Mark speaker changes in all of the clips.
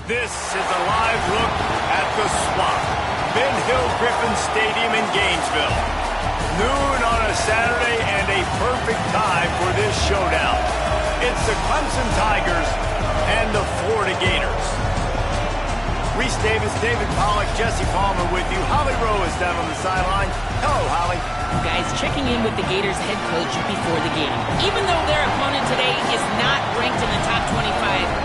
Speaker 1: This is a live look at the swamp. Ben Hill Griffin Stadium in Gainesville. Noon on a Saturday and a perfect time for this showdown. It's the Clemson Tigers and the Florida Gators. Reese Davis, David Pollack, Jesse Palmer with you. Holly Rowe is down on the sideline. Hello, Holly.
Speaker 2: Guys, checking in with the Gators head coach before the game. Even though their opponent today is not ranked in the top 25,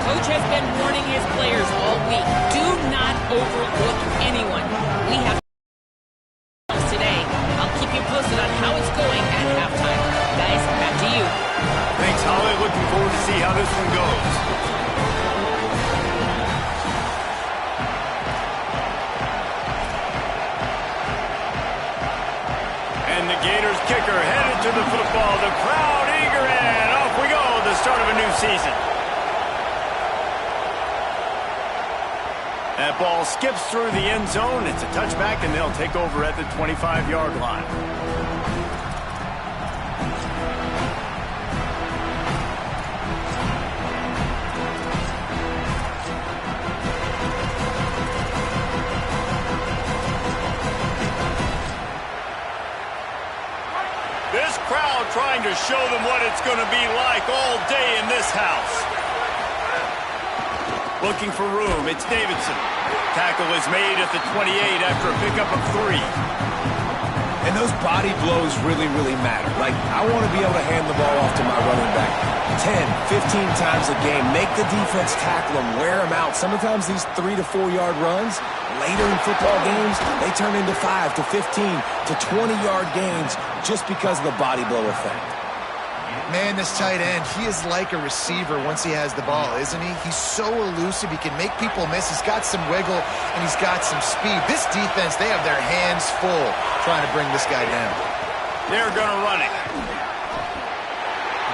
Speaker 2: coach has been warning his players all week. Do not overlook anyone. We have today. I'll keep you posted on how it's going at halftime. Guys, back to you.
Speaker 1: Thanks, Holly. Looking forward to see how this one goes. And the Gators kicker headed to the football. The crowd eager, and off we go. The start of a new season. That ball skips through the end zone. It's a touchback, and they'll take over at the 25-yard line. This crowd trying to show them what it's going to be like all day in this house. Looking for room, it's Davidson. Tackle is made at the 28 after a pickup of 3.
Speaker 3: And those body blows really, really matter. Like, I want to be able to hand the ball off to my running back 10, 15 times a game. Make the defense tackle them, wear them out. Sometimes these 3 to 4 yard runs, later in football games, they turn into 5 to 15 to 20-yard gains just because of the body blow effect.
Speaker 4: Man, this tight end, he is like a receiver once he has the ball, isn't he? He's so elusive. He can make people miss. He's got some wiggle, and he's got some speed. This defense, they have their hands full trying to bring this guy down.
Speaker 1: They're going to run it.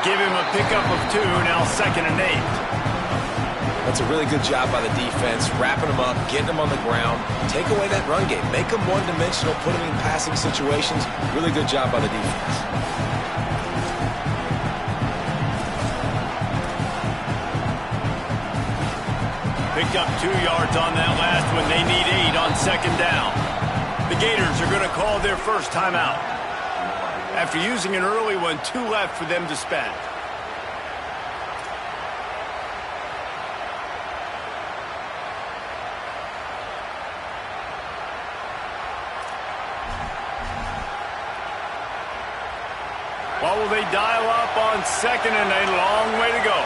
Speaker 1: Give him a pickup of 2, now 2nd and 8.
Speaker 3: That's a really good job by the defense, wrapping them up, getting them on the ground, take away that run game, make them one-dimensional, put them in passing situations. Really good job by the defense.
Speaker 1: Picked up 2 yards on that last one. They need 8 on 2nd down. The Gators are going to call their first timeout. After using an early one, 2 left for them to spend. What will they dial up on 2nd and a long way to go?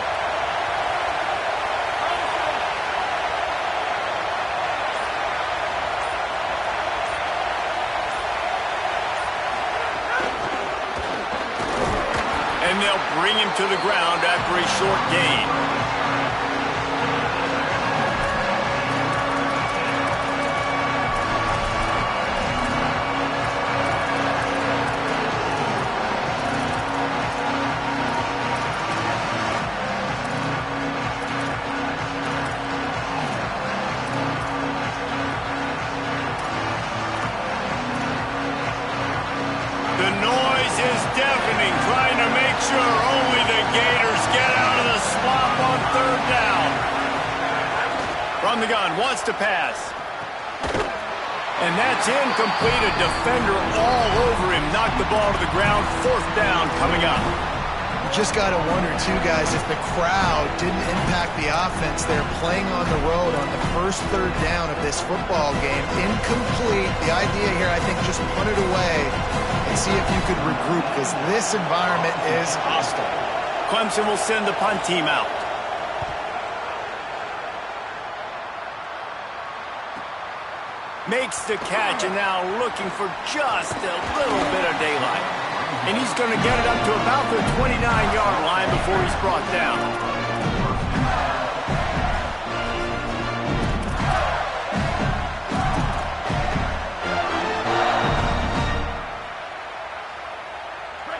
Speaker 1: And they'll bring him to the ground after a short gain. The noise is deafening, trying to make sure only the Gators get out of the swamp on 3rd down. From the gun, wants to pass. And that's incomplete. A defender all over him. Knocked the ball to the ground. 4th down coming up.
Speaker 4: You just got to wonder, too, guys, if the crowd didn't impact the offense. They're playing on the road on the first 3rd down of this football game. Incomplete. The idea here, I think, just punt it away and see if you could regroup, because this environment is hostile.
Speaker 1: Clemson will send the punt team out. Makes the catch, and now looking for just a little bit of daylight. And he's going to get it up to about the 29-yard line before he's brought down.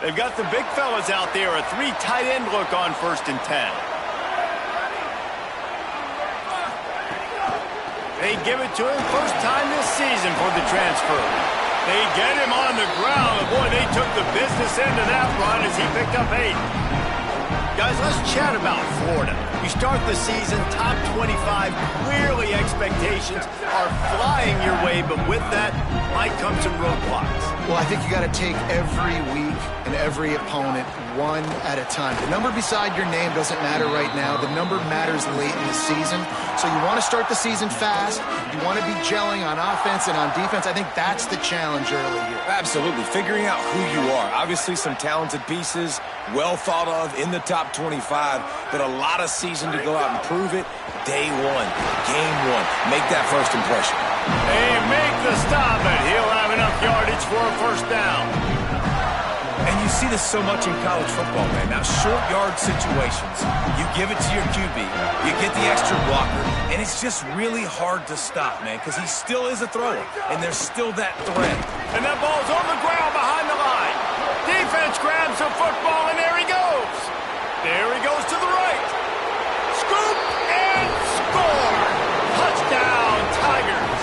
Speaker 1: They've got the big fellas out there. A 3 tight end look on 1st and 10. They give it to him first time this season for the transfer. They get him on the ground. Boy, they took the business end of that run as he picked up 8. Guys, let's chat about Florida. You start the season top 25. Clearly expectations are flying your way, but with that might come some roadblocks.
Speaker 4: Well, I think you got to take every week and every opponent one at a time. The number beside your name doesn't matter right now. The number matters late in the season. So you want to start the season fast. You want to be gelling on offense and on defense. I think that's the challenge early here.
Speaker 3: Absolutely. Figuring out who you are. Obviously some talented pieces, well thought of in the top 25, but a lot of season to go out and prove it. Day one, game one. Make that first impression.
Speaker 1: They make the stop, and he'll have enough yardage for a first down.
Speaker 3: And you see this so much in college football, man. Now, short yard situations, you give it to your QB, you get the extra blocker, and it's just really hard to stop, man, because he still is a thrower, and there's still that threat.
Speaker 1: And that ball's on the ground behind the line. Defense grabs the football, and there he goes. There he goes to the right. Scoop and score. Touchdown, Tigers.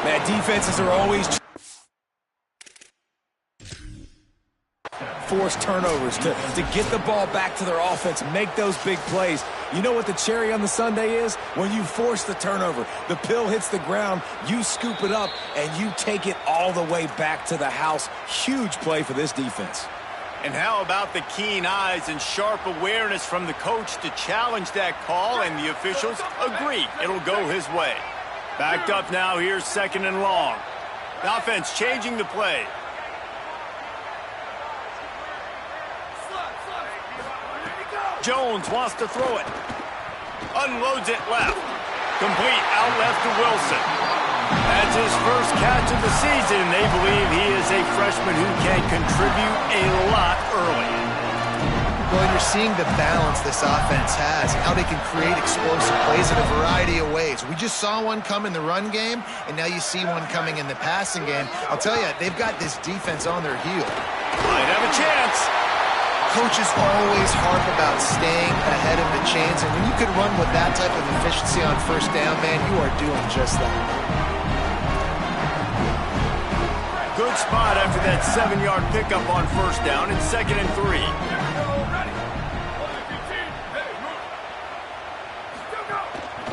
Speaker 3: Man, defenses are always force turnovers to get the ball back to their offense, make those big plays. You know what the cherry on the sundae is? When you force the turnover, the pill hits the ground, you scoop it up, and you take it all the way back to the house. Huge play for this defense.
Speaker 1: And how about the keen eyes and sharp awareness from the coach to challenge that call, and the officials agree it'll go his way. Backed up now, here's 2nd and long. The offense changing the play. Jones wants to throw it. Unloads it left. Complete out left to Wilson. That's his first catch of the season. They believe he is a freshman who can contribute a lot early.
Speaker 4: Well, you're seeing the balance this offense has, how they can create explosive plays in a variety of ways. We just saw one come in the run game, and now you see one coming in the passing game. I'll tell you, they've got this defense on their heel.
Speaker 1: Might have a chance.
Speaker 4: Coaches always harp about staying ahead of the chains, and when you can run with that type of efficiency on first down, man, you are doing just that.
Speaker 1: Good spot after that 7-yard pickup on first down. It's 2nd and 3.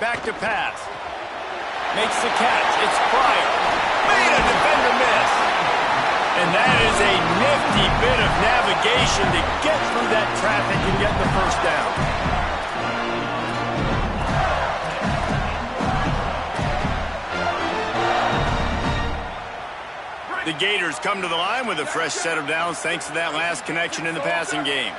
Speaker 1: Back to pass. Makes the catch. It's Pryor. Made a defender miss. And that is a nifty bit of navigation to get through that traffic and get the first down. The Gators come to the line with a fresh set of downs thanks to that last connection in the passing game.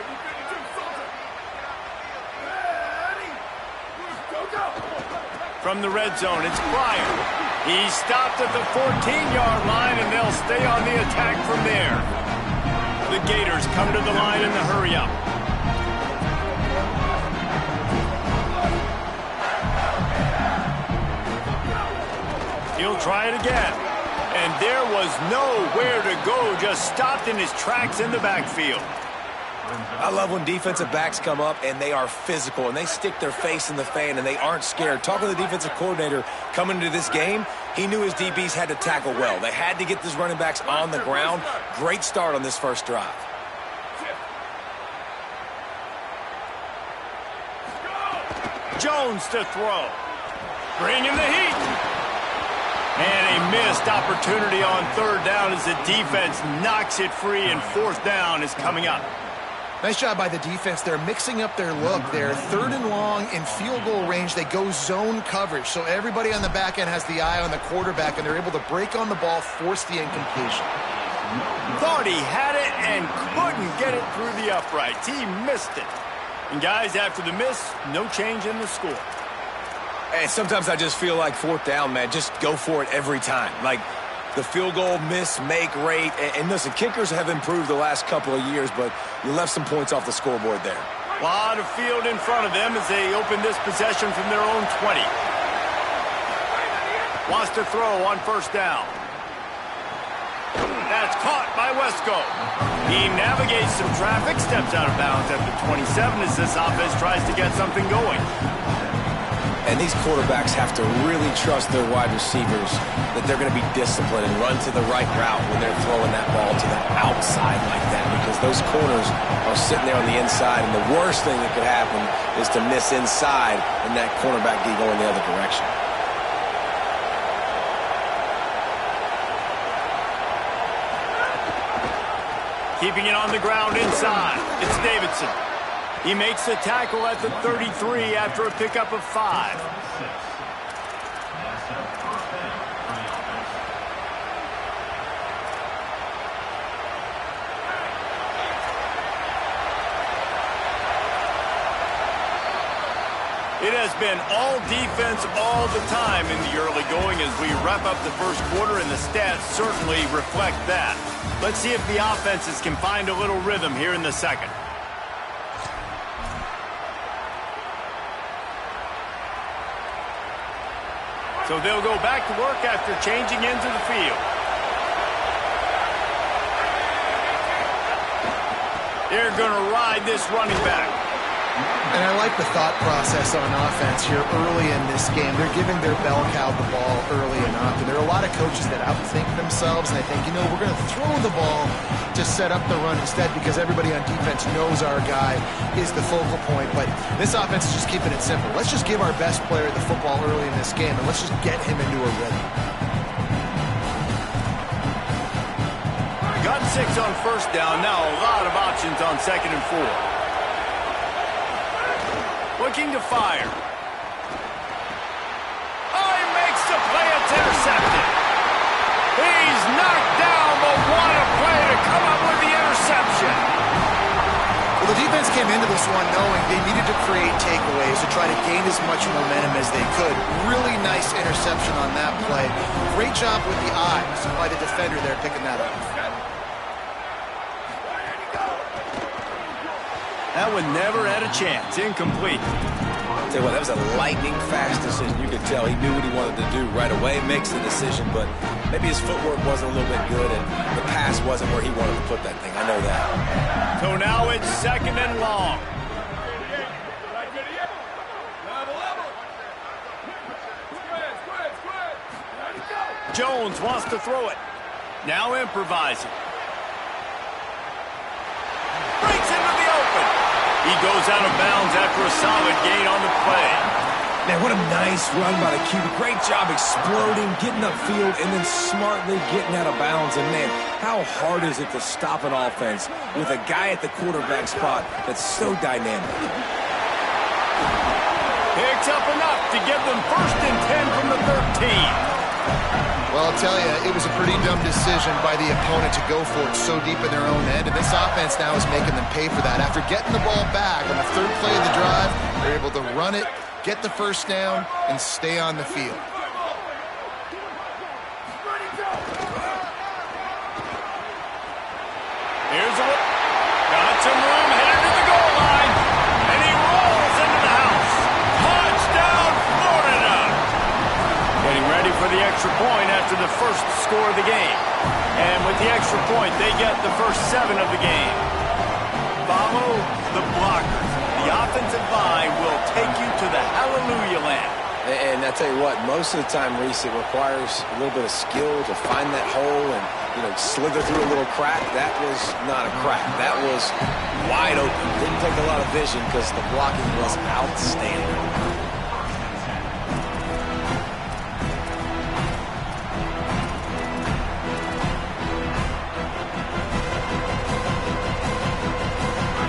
Speaker 1: From the red zone, it's Pryor. He's stopped at the 14-yard line, and they'll stay on the attack from there. The Gators come to the line in the hurry-up. He'll try it again. And there was nowhere to go, just stopped in his tracks in the backfield.
Speaker 3: I love when defensive backs come up and they are physical and they stick their face in the fan and they aren't scared. Talking to the defensive coordinator coming into this game, he knew his DBs had to tackle well. They had to get these running backs on the ground. Great start on this first drive.
Speaker 1: Jones to throw. Bringing the heat. And a missed opportunity on third down as the defense knocks it free, and fourth down is coming up.
Speaker 4: Nice job by the defense. They're mixing up their look. They're 3rd and long in field goal range. They go zone coverage, so everybody on the back end has the eye on the quarterback, and they're able to break on the ball, force the incompletion.
Speaker 1: Thought he had it and couldn't get it through the uprights. He missed it. And guys, after the miss, no change in the score.
Speaker 3: Hey, sometimes I just feel like fourth down, man. Just go for it every time. Like the field goal miss, make rate. And listen, kickers have improved the last couple of years, but you left some points off the scoreboard there.
Speaker 1: A lot of field in front of them as they open this possession from their own 20. Wants to throw on first down. That's caught by Wesco. He navigates some traffic, steps out of bounds at the 27 as this offense tries to get something going.
Speaker 3: And these quarterbacks have to really trust their wide receivers that they're going to be disciplined and run to the right route when they're throwing that ball to the outside like that, because Those corners are sitting there on the inside, and the worst thing that could happen is to miss inside and that cornerback D going the other direction.
Speaker 1: Keeping it on the ground inside. It's Davidson. He makes the tackle at the 33 after a pickup of 5. It has been all defense all the time in the early going as we wrap up the first quarter, and the stats certainly reflect that. Let's see if the offenses can find a little rhythm here in the second. So they'll go back to work after changing into the field. They're going to ride this running back.
Speaker 4: And I like the thought process on offense here early in this game. They're giving their bell cow the ball early and often. There are a lot of coaches that outthink themselves, and they think, you know, we're going to throw the ball to set up the run instead because everybody on defense knows our guy is the focal point. But this offense is just keeping it simple. Let's just give our best player the football early in this game, and let's just get him into a rhythm.
Speaker 1: Got 6 on first down. Now a lot of options on 2nd and 4. Looking to fire. Oh, he makes the play. It's intercepted. He's knocked down, but what a play to come up with the interception.
Speaker 4: Well, the defense came into this one knowing they needed to create takeaways to try to gain as much momentum as they could. Really nice interception on that play. Great job with the eyes by the defender there picking that up.
Speaker 1: That one never had a chance. Incomplete.
Speaker 3: I'll tell you what, that was a lightning-fast decision. You could tell he knew what he wanted to do right away, makes the decision, but maybe his footwork wasn't a little bit good, and the pass wasn't where he wanted to put that thing. I know that.
Speaker 1: So now it's 2nd and long. Jones wants to throw it. Now improvising. Breaks into the open. He goes out of bounds after a solid gain on the play.
Speaker 3: Man, what a nice run by the QB. Great job exploding, getting upfield, and then smartly getting out of bounds. And, man, how hard is it to stop an offense with a guy at the quarterback spot that's so dynamic?
Speaker 1: Picks up enough to give them 1st and 10 from the 13.
Speaker 4: Well, I'll tell you, it was a pretty dumb decision by the opponent to go for it so deep in their own end, and this offense now is making them pay for that. After getting the ball back on the 3rd play of the drive, they're able to run it, get the 1st down, and stay on the field.
Speaker 1: Here's a look. Got some room, headed to the goal line, and he rolls into the house. Touchdown, Florida! Getting ready for the extra point after the first score of the game. And with the extra point, they get the first 7 of the game. Follow the blockers. The offensive line will take you to the hallelujah land.
Speaker 3: And I tell you what, most of the time, Reese, it requires a little bit of skill to find that hole and, you know, slither through a little crack. That was not a crack. That was wide open. Didn't take a lot of vision because the blocking was outstanding.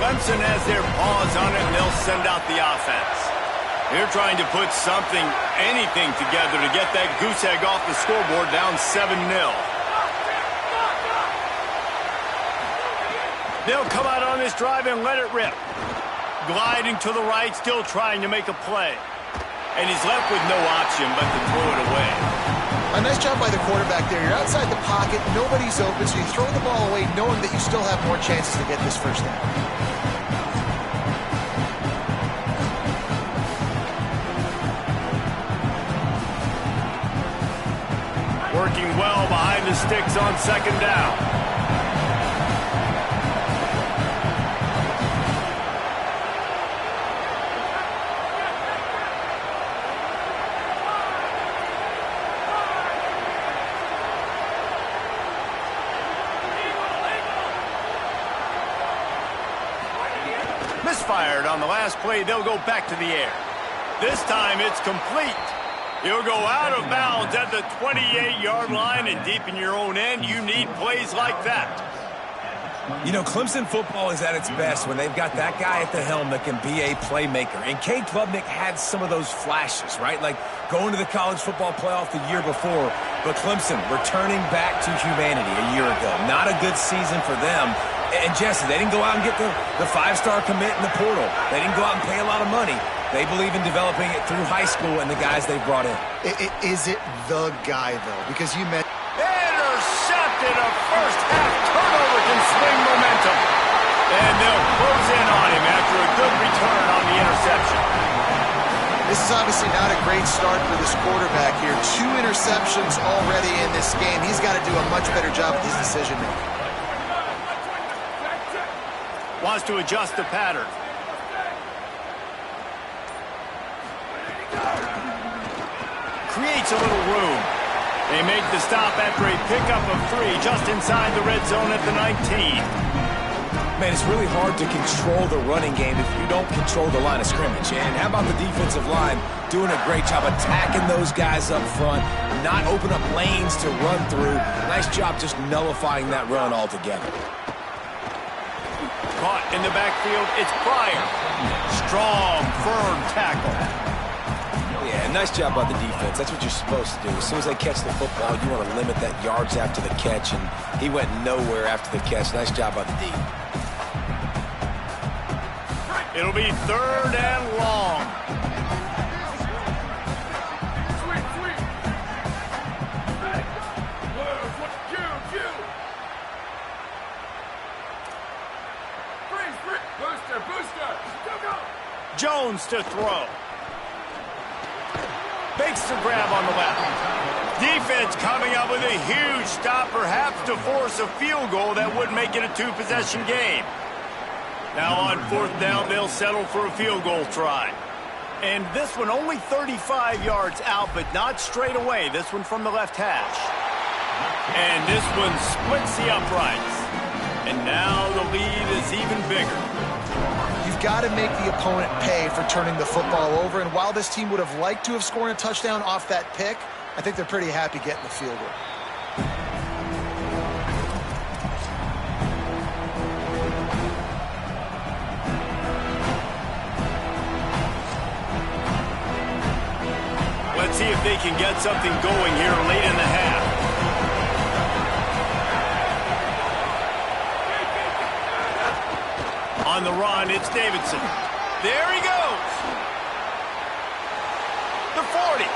Speaker 1: Clemson has their paws on it, and they'll send out the offense. They're trying to put something, anything together to get that goose egg off the scoreboard, down 7-0. They'll come out on this drive and let it rip. Gliding to the right, still trying to make a play. And he's left with no option but to throw it away.
Speaker 4: A nice job by the quarterback there. You're outside the pocket, nobody's open, so you throw the ball away knowing that you still have more chances to get this 1st down.
Speaker 1: Working well behind the sticks on 2nd down. Misfired on the last play. They'll go back to the air. This time it's complete. He'll go out of bounds at the 28-yard line, and deep in your own end, you need plays like that.
Speaker 3: You know, Clemson football is at its best when they've got that guy at the helm that can be a playmaker. And Cade Klubnik had some of those flashes, right? Like going to the college football playoff the year before. But Clemson returning back to humanity a year ago. Not a good season for them. And Jesse, they didn't go out and get the five-star commit in the portal. They didn't go out and pay a lot of money. They believe in developing it through high school and the guys they've brought in.
Speaker 4: Is it the guy, though? Because you meant...
Speaker 1: Intercepted. A first-half turnover can swing momentum. And they'll close in on him after a good return on the interception.
Speaker 4: This is obviously not a great start for this quarterback here. 2 interceptions already in this game. He's got to do a much better job with his decision-making.
Speaker 1: Wants to adjust the pattern. Creates a little room. They make the stop after a pickup of 3 just inside the red zone at the 19.
Speaker 3: Man, it's really hard to control the running game if you don't control the line of scrimmage. And how about the defensive line doing a great job attacking those guys up front, not open up lanes to run through. Nice job just nullifying that run altogether.
Speaker 1: Caught in the backfield, it's Pryor. Strong, firm tackle.
Speaker 3: Yeah, nice job by the defense. That's what you're supposed to do. As soon as they catch the football, you want to limit that yards after the catch, and he went nowhere after the catch. Nice job by the D.
Speaker 1: It'll be 3rd and long. Jones to throw. Makes the grab on the left. Defense coming up with a huge stop, perhaps to force a field goal that would make it a 2-possession game. Now on 4th down, they'll settle for a field goal try. And this one only 35 yards out, but not straight away. This one from the left hash. And this one splits the uprights. And now the lead is even bigger.
Speaker 4: You've got to make the opponent pay for turning the football over. And while this team would have liked to have scored a touchdown off that pick, I think they're pretty happy getting the field goal.
Speaker 1: Let's see if they can get something going here late in the half. On the run, it's Davidson. There he goes. The 40,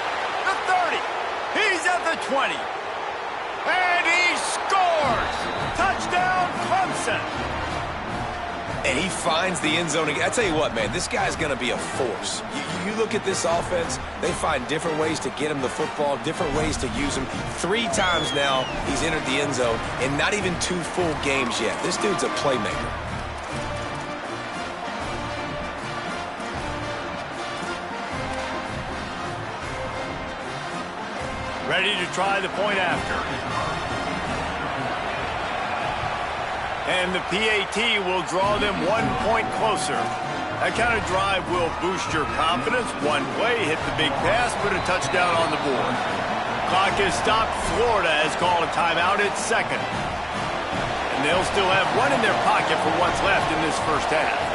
Speaker 1: the 30. He's at the 20. And he scores! Touchdown, Clemson!
Speaker 3: And he finds the end zone again. I tell you what, man, this guy's going to be a force. You look at this offense, they find different ways to get him the football, different ways to use him. 3 times now he's entered the end zone, and not even 2 full games yet. This dude's a playmaker.
Speaker 1: Ready to try the point after. And the PAT will draw them 1 point closer. That kind of drive will boost your confidence. One play, hit the big pass, put a touchdown on the board. Clock is stopped. Florida has called a timeout at 2nd. And they'll still have 1 in their pocket for what's left in this first half.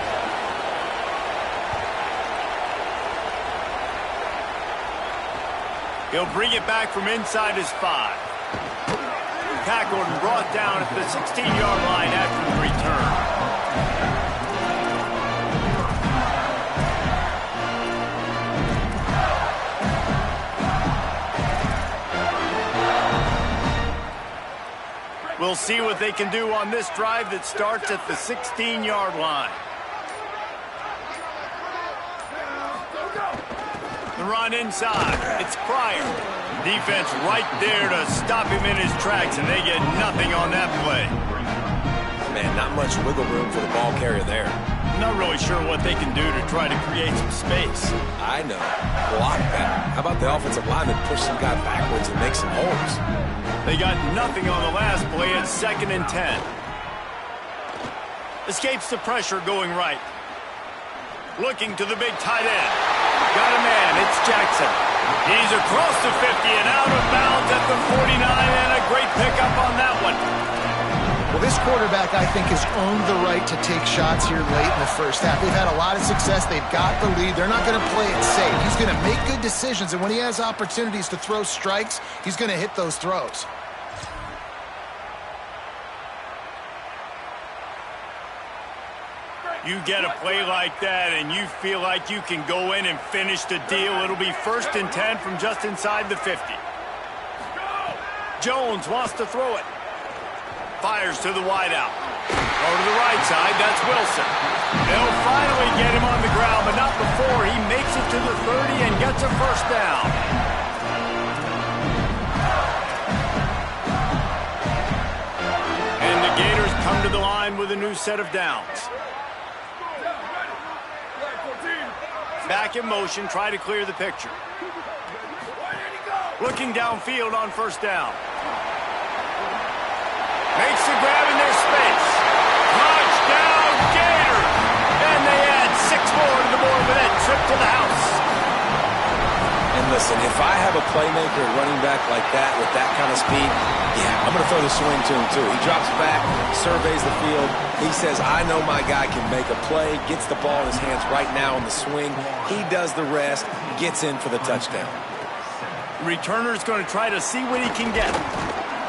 Speaker 1: He'll bring it back from inside his 5. Tackled and brought down at the 16-yard line after the return. We'll see what they can do on this drive that starts at the 16-yard line. The run inside. It's Pryor. Defense right there to stop him in his tracks, and they get nothing on that play.
Speaker 3: Man, not much wiggle room for the ball carrier there.
Speaker 1: I'm not really sure what they can do to try to create some space.
Speaker 3: I know. Block better. How about the offensive lineman push some guy backwards and make some holes?
Speaker 1: They got nothing on the last play at 2nd and 10. Escapes the pressure going right. Looking to the big tight end. Got a man. It's Jackson. He's across the 50 and out of bounds at the 49, and a great pickup on that one.
Speaker 4: Well, this quarterback, I think, has earned the right to take shots here late in the first half. They've had a lot of success. They've got the lead. They're not going to play it safe. He's going to make good decisions, and when he has opportunities to throw strikes, he's going to hit those throws.
Speaker 1: You get a play like that, and you feel like you can go in and finish the deal. It'll be 1st and 10 from just inside the 50. Jones wants to throw it. Fires to the wideout. Go to the right side. That's Wilson. They'll finally get him on the ground, but not before he makes it to the 30 and gets a first down. And the Gators come to the line with a new set of downs. Back in motion, try to clear the picture. Looking downfield on first down. Makes the grab in their space. Touchdown, Gators! And they add 6 more to the board with that trip to the house.
Speaker 3: And listen, if I have a playmaker running back like that with that kind of speed, yeah, I'm going to throw the swing to him too. He drops back, surveys the field. He says, I know my guy can make a play, gets the ball in his hands right now on the swing. He does the rest, gets in for the touchdown.
Speaker 1: Returner's going to try to see what he can get.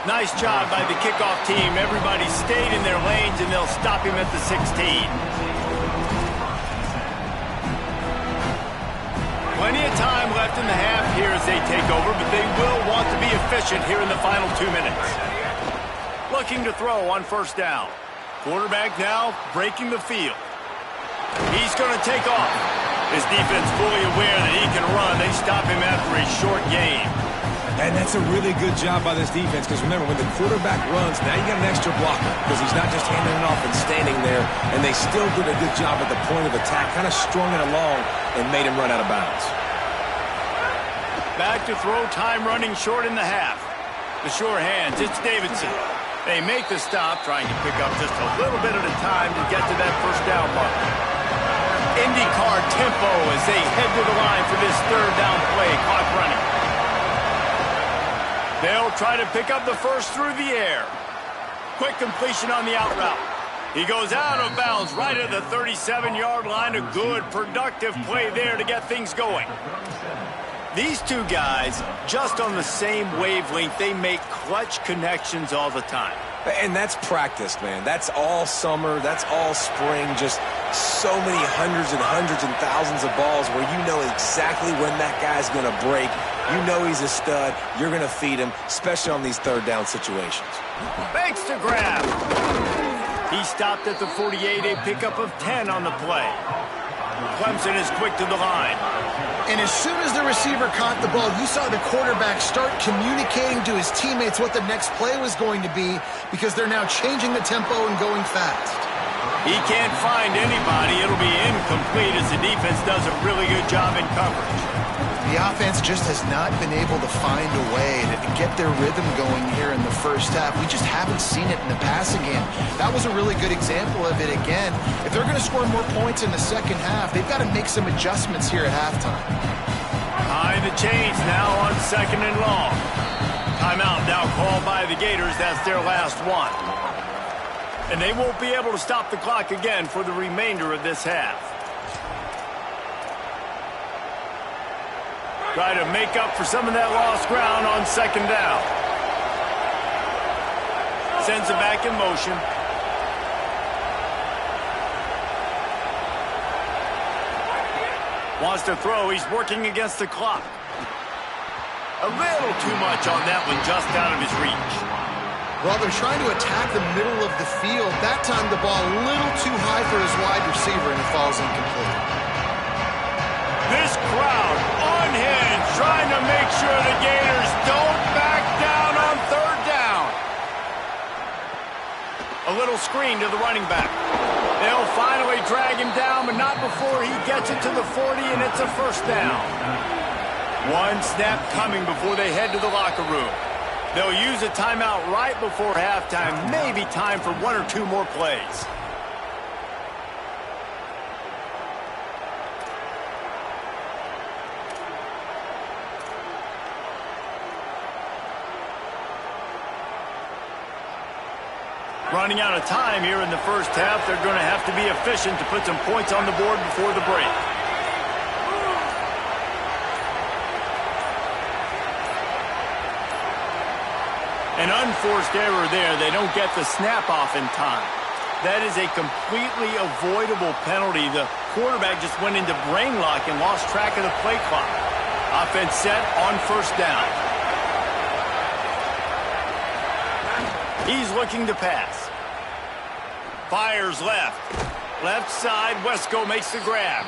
Speaker 1: Nice job by the kickoff team. Everybody stayed in their lanes, and they'll stop him at the 16. Plenty of time left in the half here as they take over, but they will want to be efficient here in the final 2 minutes. Looking to throw on first down. Quarterback now breaking the field. He's going to take off. His defense fully aware that he can run. They stop him after a short game.
Speaker 3: And that's a really good job by this defense, because remember, when the quarterback runs, now you got an extra blocker, because he's not just handing it off and standing there, and they still did a good job at the point of attack, kind of strung it along and made him run out of bounds.
Speaker 1: Back to throw, time running short in the half. The sure hands, it's Davidson. They make the stop, trying to pick up just a little bit at a time to get to that first down mark. IndyCar tempo as they head to the line for this 3rd down play, clock running. They'll try to pick up the first through the air. Quick completion on the out route. He goes out of bounds right at the 37-yard line. A good, productive play there to get things going. These two guys, just on the same wavelength, they make clutch connections all the time.
Speaker 3: And that's practice, man. That's all summer. That's all spring. Just so many hundreds and thousands of balls where you know exactly when that guy's going to break. You know he's a stud. You're going to feed him, especially on these 3rd down situations.
Speaker 1: Makes the grab. He stopped at the 48, a pickup of 10 on the play. Clemson is quick to the line.
Speaker 4: And as soon as the receiver caught the ball, you saw the quarterback start communicating to his teammates what the next play was going to be, because they're now changing the tempo and going fast.
Speaker 1: He can't find anybody. It'll be incomplete as the defense does a really good job in coverage.
Speaker 4: The offense just has not been able to find a way to get their rhythm going here in the first half. We just haven't seen it in the passing game. That was a really good example of it again. If they're going to score more points in the second half, they've got to make some adjustments here at halftime.
Speaker 1: High the chains now on 2nd and long. Timeout now called by the Gators. That's their last one. And they won't be able to stop the clock again for the remainder of this half. Try to make up for some of that lost ground on 2nd down. Sends it back in motion. Wants to throw. He's working against the clock. A little too much on that one, just out of his reach.
Speaker 4: Well, they're trying to attack the middle of the field. That time the ball a little too high for his wide receiver, and it falls incomplete.
Speaker 1: This crowd unhinged, trying to make sure the Gators don't back down on 3rd down. A little screen to the running back. They'll finally drag him down, but not before he gets it to the 40, and it's a first down. One snap coming before they head to the locker room. They'll use a timeout right before halftime, maybe time for 1 or 2 more plays. Running out of time here in the first half. They're going to have to be efficient to put some points on the board before the break. An unforced error there. They don't get the snap off in time. That is a completely avoidable penalty. The quarterback just went into brain lock and lost track of the play clock. Offense set on first down. He's looking to pass. Fires left. Left side, Wesco makes the grab.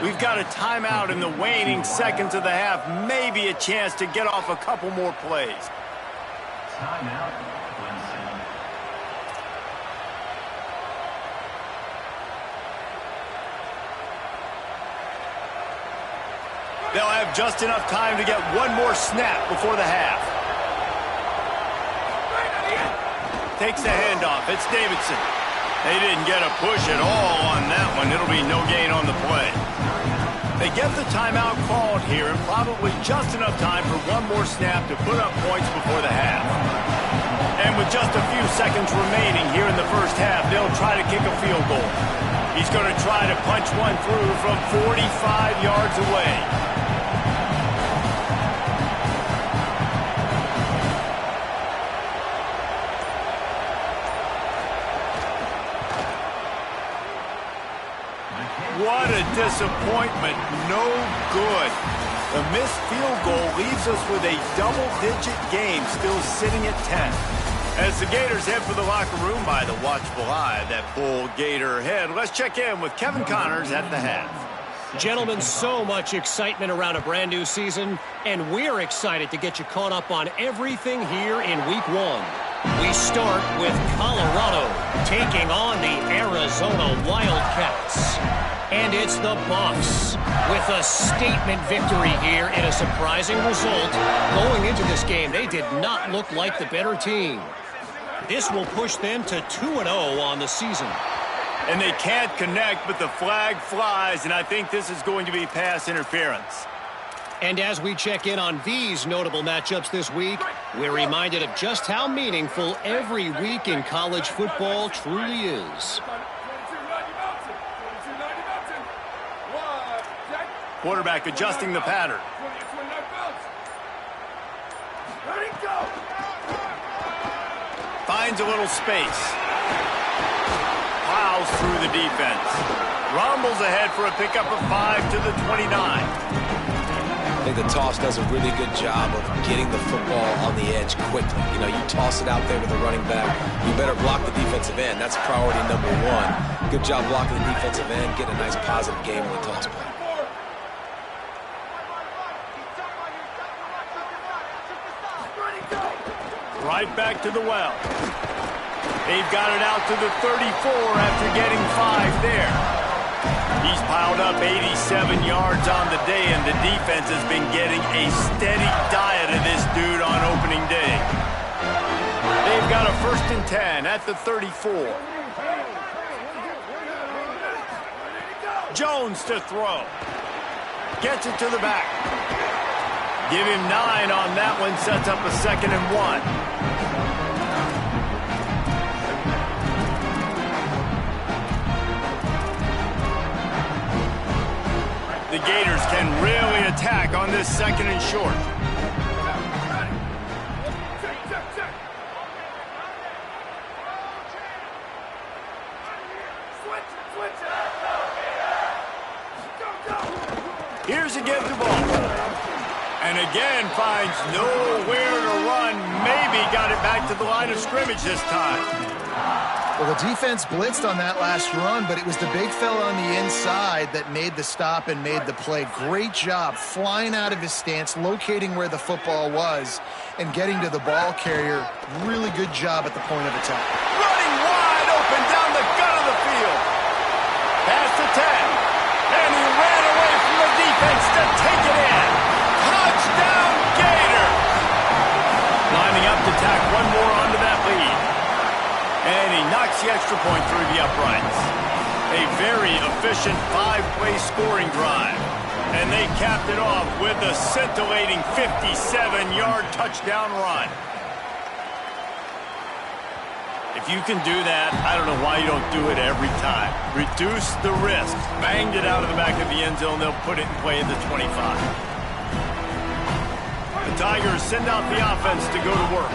Speaker 1: We've got a timeout in the waning seconds of the half. Maybe a chance to get off a couple more plays.
Speaker 5: Timeout, Clemson.
Speaker 1: They'll have just enough time to get one more snap before the half. Takes the handoff. It's Davidson. They didn't get a push at all on that one. It'll be no gain on the play. They get the timeout called here, and probably just enough time for one more snap to put up points before the half. And with just a few seconds remaining here in the first half, they'll try to kick a field goal. He's going to try to punch one through from 45 yards away. What a disappointment. No good. The missed field goal leaves us with a double-digit game still sitting at 10. As the Gators head for the locker room by the watchful eye of that Bull Gator head, let's check in with Kevin Connors at the half.
Speaker 6: Gentlemen, so much excitement around a brand new season, and we're excited to get you caught up on everything here in Week 1. We start with Colorado taking on the Arizona Wildcats. And it's the Buffs with a statement victory here and a surprising result. Going into this game, they did not look like the better team. This will push them to 2-0 on the season.
Speaker 1: And they can't connect, but the flag flies, and I think this is going to be pass interference.
Speaker 6: And as we check in on these notable matchups this week, we're reminded of just how meaningful every week in college football truly is.
Speaker 1: Quarterback adjusting the pattern. Finds a little space. Plows through the defense. Rumbles ahead for a pickup of 5 to the 29.
Speaker 3: I think the toss does a really good job of getting the football on the edge quickly. You know, you toss it out there to the running back. You better block the defensive end. That's priority number 1. Good job blocking the defensive end. Get a nice positive game on the toss play.
Speaker 1: Right back to the well. They've got it out to the 34 after getting 5 there. He's piled up 87 yards on the day, and the defense has been getting a steady diet of this dude on opening day. They've got a 1st and 10 at the 34. Jones to throw. Gets it to the back. Give him 9 on that one, sets up a 2nd and 1. The Gators can really attack on this 2nd and short. Here's a get the ball. And again finds nowhere to run. Maybe got it back to the line of scrimmage this time.
Speaker 4: Well, the defense blitzed on that last run, but it was the big fella on the inside that made the stop and made the play. Great job flying out of his stance, locating where the football was, and getting to the ball carrier. Really good job at the point of attack.
Speaker 1: Running wide open down the gut of the field. Past the 10. And he ran away from the defense to take it in. Touchdown, Gator! Lining up to tack one more onto that lead. And he knocks the extra point through the uprights. A very efficient 5-play scoring drive. And they capped it off with a scintillating 57-yard touchdown run. If you can do that, I don't know why you don't do it every time. Reduce the risk. Banged it out of the back of the end zone. They'll put it in play at the 25. The Tigers send out the offense to go to work.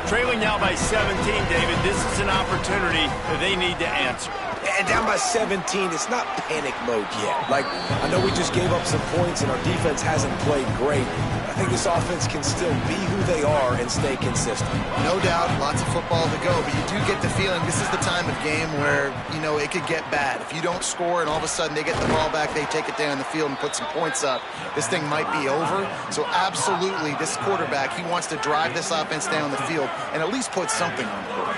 Speaker 1: Trailing now by 17, David. This is an opportunity that they need to answer.
Speaker 3: And down by 17, it's not panic mode yet. Like, I know we just gave up some points and our defense hasn't played great. I think this offense can still be who they are and stay consistent.
Speaker 4: No doubt, lots of football to go, but you do get the feeling this is the time of game where, you know, it could get bad. If you don't score and all of a sudden they get the ball back, they take it down the field and put some points up, this thing might be over. So absolutely, this quarterback, he wants to drive this offense down the field and at least put something on the board.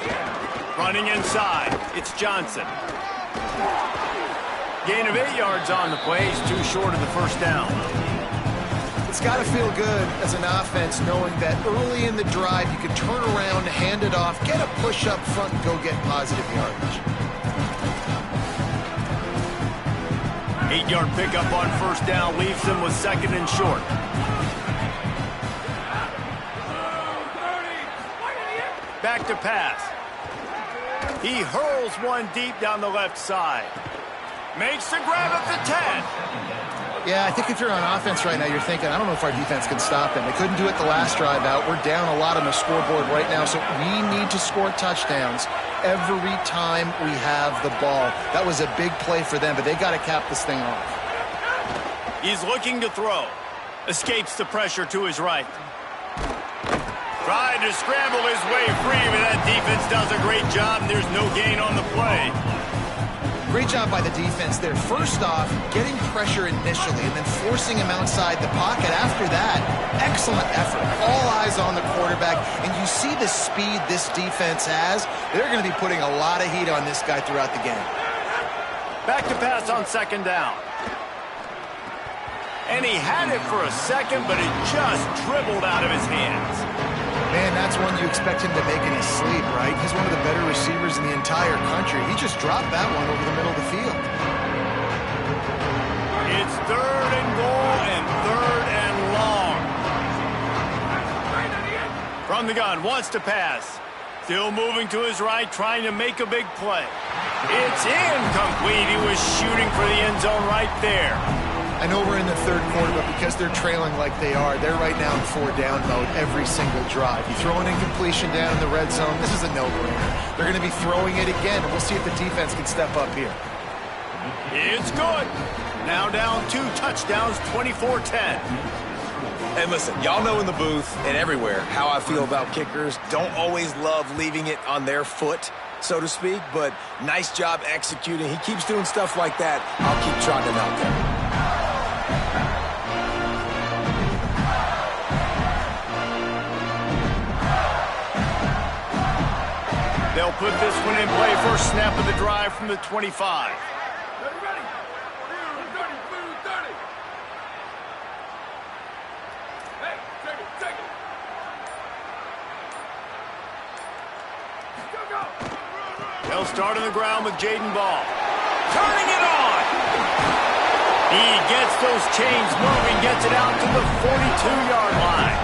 Speaker 1: Running inside, it's Johnson. Gain of 8 yards on the play. He's too short of the first down.
Speaker 4: It's got to feel good as an offense knowing that early in the drive you can turn around, hand it off, get a push up front, and go get positive yardage.
Speaker 1: 8-yard pickup on first down leaves them with second and short. Back to pass. He hurls one deep down the left side. Makes the grab at the 10.
Speaker 4: Yeah, I think if you're on offense right now, you're thinking, I don't know if our defense can stop them. They couldn't do it the last drive out. We're down a lot on the scoreboard right now, so we need to score touchdowns every time we have the ball. That was a big play for them, but they got to cap this thing off.
Speaker 1: He's looking to throw. Escapes the pressure to his right. Tried to scramble his way free, but that defense does a great job, and there's no gain on the play.
Speaker 4: Great job by the defense there. First off, getting pressure initially and then forcing him outside the pocket. After that, excellent effort. All eyes on the quarterback. And you see the speed this defense has. They're going to be putting a lot of heat on this guy throughout the game.
Speaker 1: Back to pass on second down. And he had it for a second, but it just dribbled out of his hands.
Speaker 4: Man, that's one you expect him to make in his sleep, right? He's one of the better receivers in the entire country. He just dropped that one over the middle of the field.
Speaker 1: It's third and goal and third and long. From the gun, wants to pass. Still moving to his right, trying to make a big play. It's incomplete. He was shooting for the end zone right there.
Speaker 4: I know we're in the third quarter, but because they're trailing like they are, they're right now in 4-down mode every single drive. You throw an incompletion down in the red zone, this is a no-brainer. They're going to be throwing it again, and we'll see if the defense can step up here.
Speaker 1: It's good. Now down 2 touchdowns, 24-10.
Speaker 3: And listen, y'all know in the booth and everywhere how I feel about kickers. Don't always love leaving it on their foot, so to speak, but nice job executing. He keeps doing stuff like that. I'll keep trotting him out there.
Speaker 1: They'll put this one in play first snap of the drive from the 25. They'll start on the ground with Jaden Ball. Turning it on! He gets those chains moving, gets it out to the 42-yard line.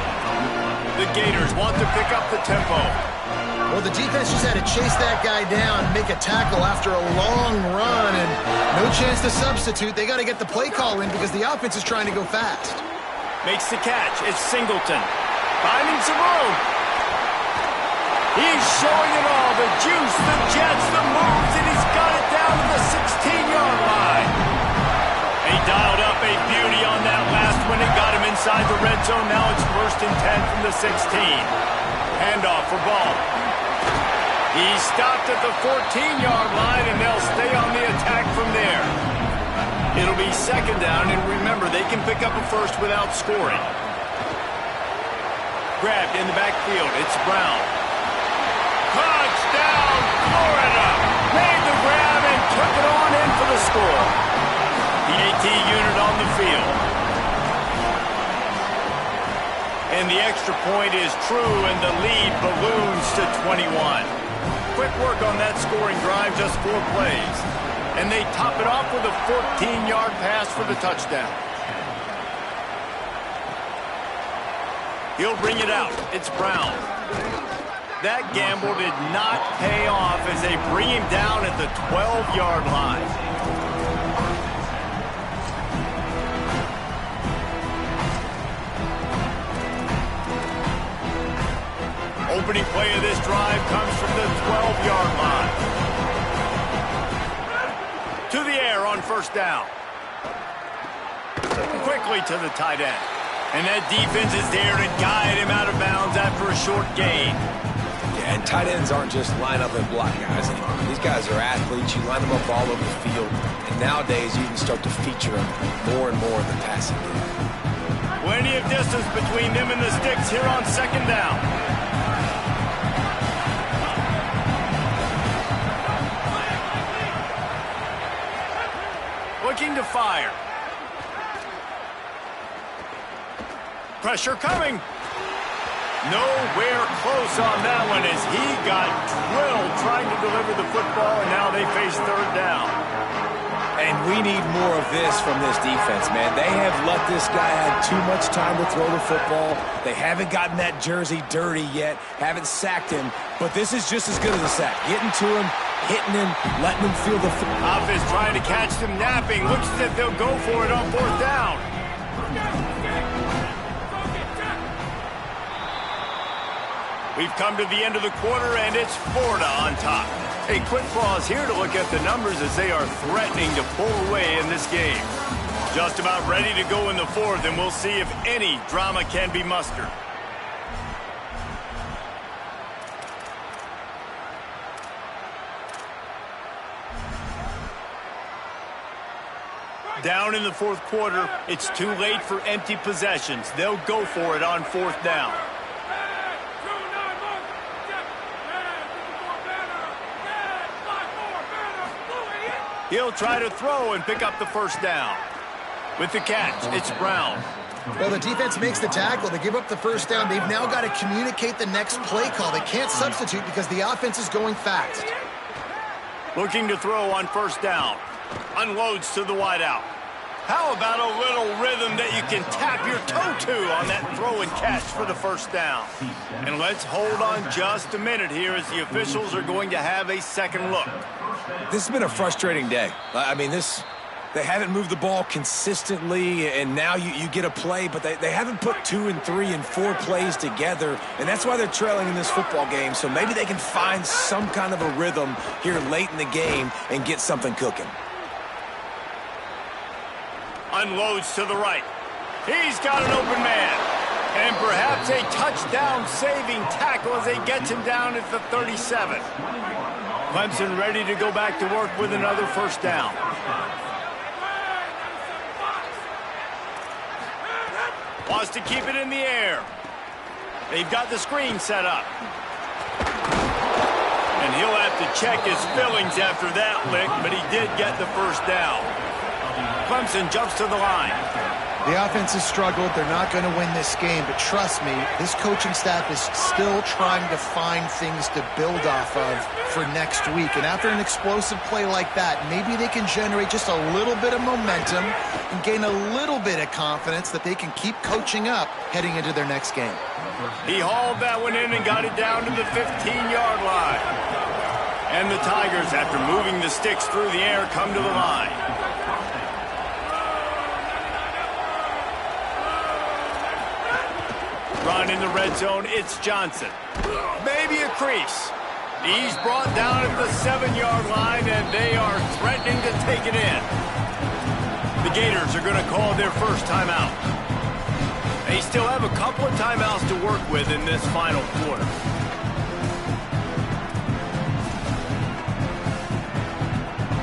Speaker 1: The Gators want to pick up the tempo.
Speaker 4: Well, the defense just had to chase that guy down, make a tackle after a long run, and no chance to substitute. They got to get the play call in because the offense is trying to go fast.
Speaker 1: Makes the catch. It's Singleton. Finding some room. He's showing it all. The juice, the jets, the moves, and he's got it down to the 16-yard line. They dialed up a beauty on that last one and got him inside the red zone. Now it's 1st and 10 from the 16. Handoff for Ball. He stopped at the 14-yard line, and they'll stay on the attack from there. It'll be 2nd down, and remember, they can pick up a first without scoring. Grabbed in the backfield. It's Brown. Touchdown, Florida! Made the grab and took it on in for the score. The AT unit on the field. And the extra point is true, and the lead balloons to 21. Quick work on that scoring drive, just 4 plays. And they top it off with a 14-yard pass for the touchdown. He'll bring it out. It's Brown. that gamble did not pay off as they bring him down at the 12-yard line. Opening play of this drive comes from the 12-yard line. To the air on first down. Quickly to the tight end. And that defense is there to guide him out of bounds after a short gain.
Speaker 3: Yeah, and tight ends aren't just line up and block guys anymore. These guys are athletes. You line them up all over the field. And nowadays, you can start to feature them more and more in the passing game.
Speaker 1: Plenty of distance between them and the sticks here on second down. Looking to fire. Pressure coming. Nowhere close on that one as he got drilled trying to deliver the football, and now they face third down.
Speaker 3: And we need more of this from this defense, man. They have let this guy have too much time to throw the football. They haven't gotten that jersey dirty yet, haven't sacked him, but this is just as good as a sack. Getting to him, hitting him, letting him feel the football.
Speaker 1: Offense trying to catch them napping. Looks as if they'll go for it on fourth down. We've come to the end of the quarter, and it's Florida on top. A quick pause here to look at the numbers as they are threatening to pull away in this game. Just about ready to go in the fourth, and we'll see if any drama can be mustered. Down in the fourth quarter, it's too late for empty possessions. They'll go for it on fourth down. He'll try to throw and pick up the first down. With the catch, it's Brown.
Speaker 4: Well, the defense makes the tackle. They give up the first down. They've now got to communicate the next play call. They can't substitute because the offense is going fast.
Speaker 1: Looking to throw on first down. Unloads to the wideout. How about a little rhythm that you can tap your toe to on that throw and catch for the first down? And let's hold on just a minute here as the officials are going to have a second look.
Speaker 3: This has been a frustrating day. I mean, they haven't moved the ball consistently, and now you get a play, but they haven't put 2 and 3 and 4 plays together, and that's why they're trailing in this football game. So maybe they can find some kind of a rhythm here late in the game and get something cooking.
Speaker 1: Unloads to the right. He's got an open man. And perhaps a touchdown-saving tackle as they get him down at the 37. Clemson ready to go back to work with another first down. Wants to keep it in the air. They've got the screen set up. And he'll have to check his fillings after that lick, but he did get the first down. Clemson jumps to the line.
Speaker 4: The offense has struggled. They're not going to win this game, but trust me, this coaching staff is still trying to find things to build off of for next week. And after an explosive play like that, maybe they can generate just a little bit of momentum and gain a little bit of confidence that they can keep coaching up heading into their next game.
Speaker 1: He hauled that one in and got it down to the 15-yard line. And the Tigers, after moving the sticks through the air, come to the line. Run in the red zone, it's Johnson. Maybe a crease. He's brought down at the 7-yard line, and they are threatening to take it in. The Gators are going to call their first timeout. They still have a couple of timeouts to work with in this final quarter.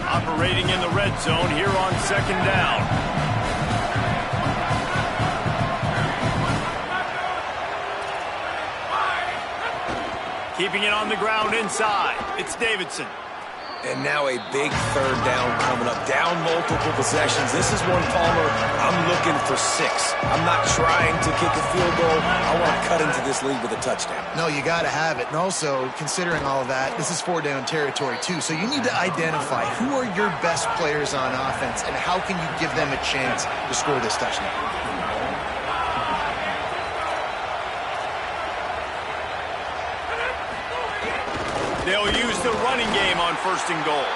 Speaker 1: Operating in the red zone here on second down. Keeping it on the ground inside. It's Davidson.
Speaker 3: And now a big third down coming up. Down multiple possessions. This is one, Palmer, I'm looking for 6. I'm not trying to kick a field goal. I want to cut into this lead with a touchdown.
Speaker 4: No, you got to have it. And also, considering all of that, this is 4-down territory too. So you need to identify who are your best players on offense and how can you give them a chance to score this touchdown.
Speaker 1: They'll use the running game on 1st and goal.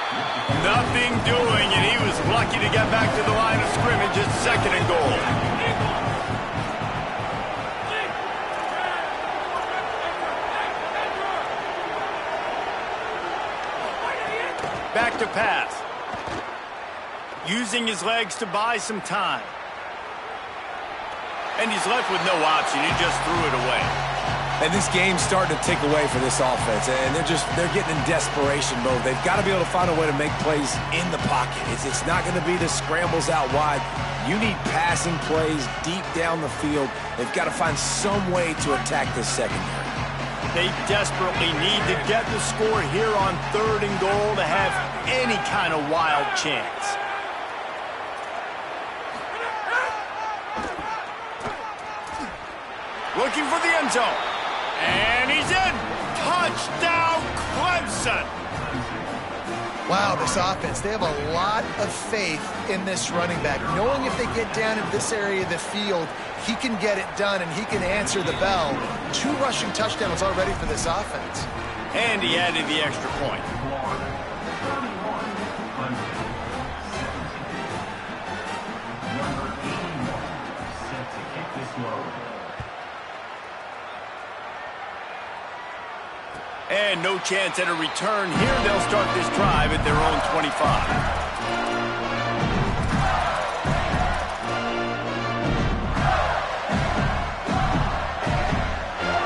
Speaker 1: Nothing doing, and he was lucky to get back to the line of scrimmage at 2nd and goal. Back to pass. Using his legs to buy some time. And he's left with no option. He just threw it away.
Speaker 3: And this game's starting to tick away for this offense, and they're getting in desperation mode. They've got to be able to find a way to make plays in the pocket. It's not going to be the scrambles out wide. You need passing plays deep down the field. They've got to find some way to attack this secondary.
Speaker 1: They desperately need to get the score here on 3rd and goal to have any kind of wild chance. Looking for the end zone. And he's in. Touchdown, Clemson.
Speaker 4: Wow, this offense, they have a lot of faith in this running back. Knowing if they get down into this area of the field, he can get it done and he can answer the bell. 2 rushing touchdowns already for this offense.
Speaker 1: And he added the extra point.
Speaker 5: Number 81 set to kick this load.
Speaker 1: And no chance at a return here. They'll start this drive at their own 25.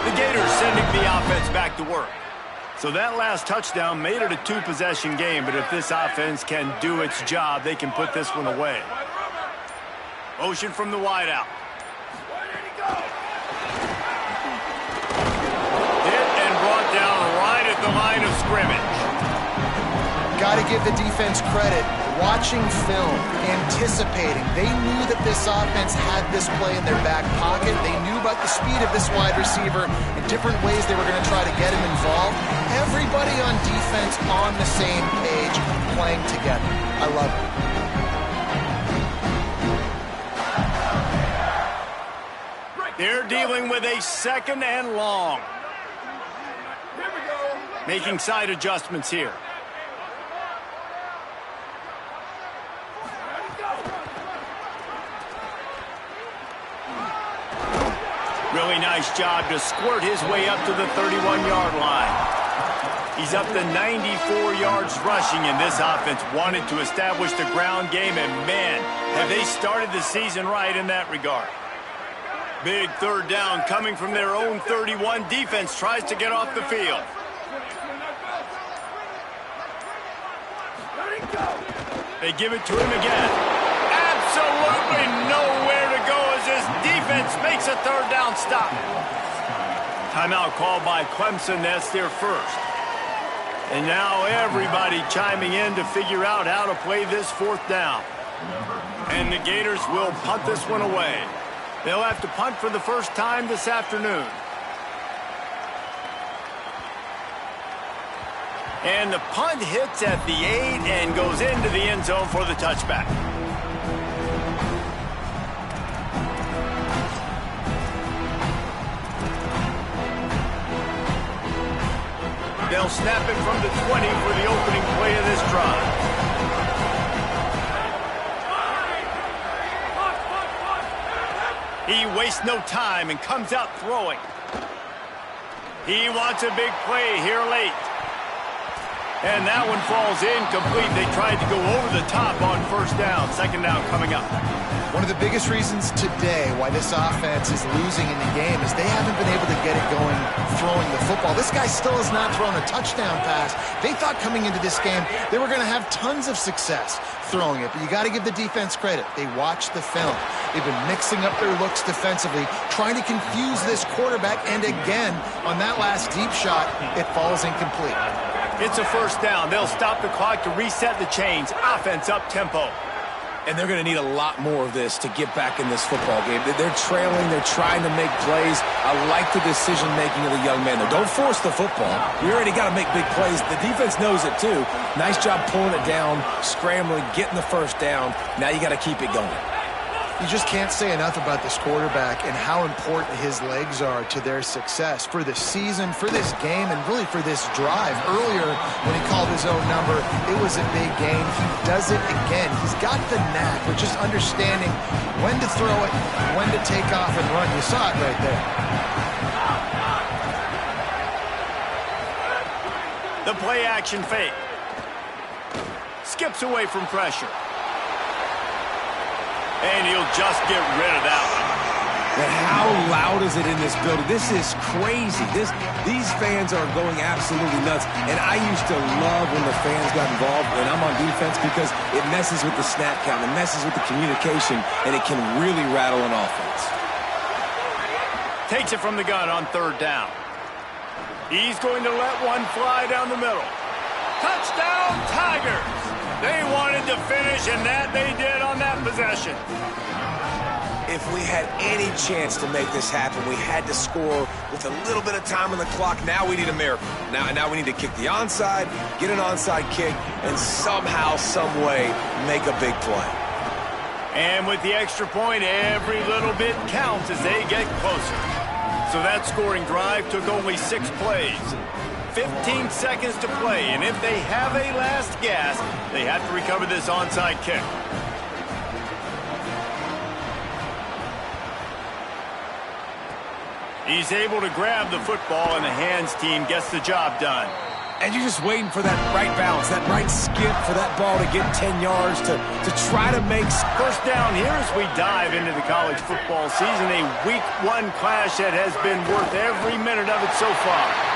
Speaker 1: The Gators sending the offense back to work. So that last touchdown made it a 2-possession game, but if this offense can do its job, they can put this one away. Motion from the wideout. The line of scrimmage.
Speaker 4: Got to give the defense credit. Watching film, anticipating. They knew that this offense had this play in their back pocket. They knew about the speed of this wide receiver and different ways they were going to try to get him involved. Everybody on defense on the same page, playing together. I love it.
Speaker 1: They're dealing with a 2nd and long. Making side adjustments here. Really nice job to squirt his way up to the 31-yard line. He's up to 94 yards rushing, and this offense wanted to establish the ground game, and man, have they started the season right in that regard. Big 3rd down coming from their own 31. Defense tries to get off the field. They give it to him again. Absolutely nowhere to go as this defense makes a 3rd down stop. Timeout called by Clemson. That's their first. And now everybody chiming in to figure out how to play this 4th down. And the Gators will punt this one away. They'll have to punt for the first time this afternoon. And the punt hits at the 8 and goes into the end zone for the touchback. They'll snap it from the 20 for the opening play of this drive. He wastes no time and comes out throwing. He wants a big play here late. And that one falls incomplete. They tried to go over the top on 1st down. 2nd down coming up.
Speaker 4: One of the biggest reasons today why this offense is losing in the game is they haven't been able to get it going throwing the football. This guy still has not thrown a touchdown pass. They thought coming into this game they were going to have tons of success throwing it, but you got to give the defense credit. They watched the film. They've been mixing up their looks defensively, trying to confuse this quarterback, and again, on that last deep shot, it falls incomplete.
Speaker 1: It's a 1st down. They'll stop the clock to reset the chains. Offense up tempo.
Speaker 3: And they're going to need a lot more of this to get back in this football game. They're trailing. They're trying to make plays. I like the decision-making of the young man, though. Don't force the football. We already got to make big plays. The defense knows it, too. Nice job pulling it down, scrambling, getting the 1st down. Now you got to keep it going.
Speaker 4: You just can't say enough about this quarterback and how important his legs are to their success for the season, for this game, and really for this drive. Earlier, when he called his own number, it was a big gain. He does it again. He's got the knack of just understanding when to throw it, when to take off and run. You saw it right there.
Speaker 1: The play action fake. Skips away from pressure. And he'll just get rid of that one.
Speaker 3: But how loud is it in this building? This is crazy. These fans are going absolutely nuts. And I used to love when the fans got involved when I'm on defense because it messes with the snap count, it messes with the communication, and it can really rattle an offense.
Speaker 1: Takes it from the gun on 3rd down. He's going to let one fly down the middle. Touchdown, Tigers! They wanted to finish, and that they did on that possession.
Speaker 3: If we had any chance to make this happen, we had to score with a little bit of time on the clock. Now we need a miracle. Now we need to kick the onside, get an onside kick, and somehow, some way, make a big play.
Speaker 1: And with the extra point, every little bit counts as they get closer. So that scoring drive took only 6 plays. 15 seconds to play, and if they have a last gasp, they have to recover this onside kick. He's able to grab the football, and the hands team gets the job done.
Speaker 3: And you're just waiting for that right balance, that right skip for that ball to get 10 yards to try to make...
Speaker 1: First down here as we dive into the college football season, a Week 1 clash that has been worth every minute of it so far.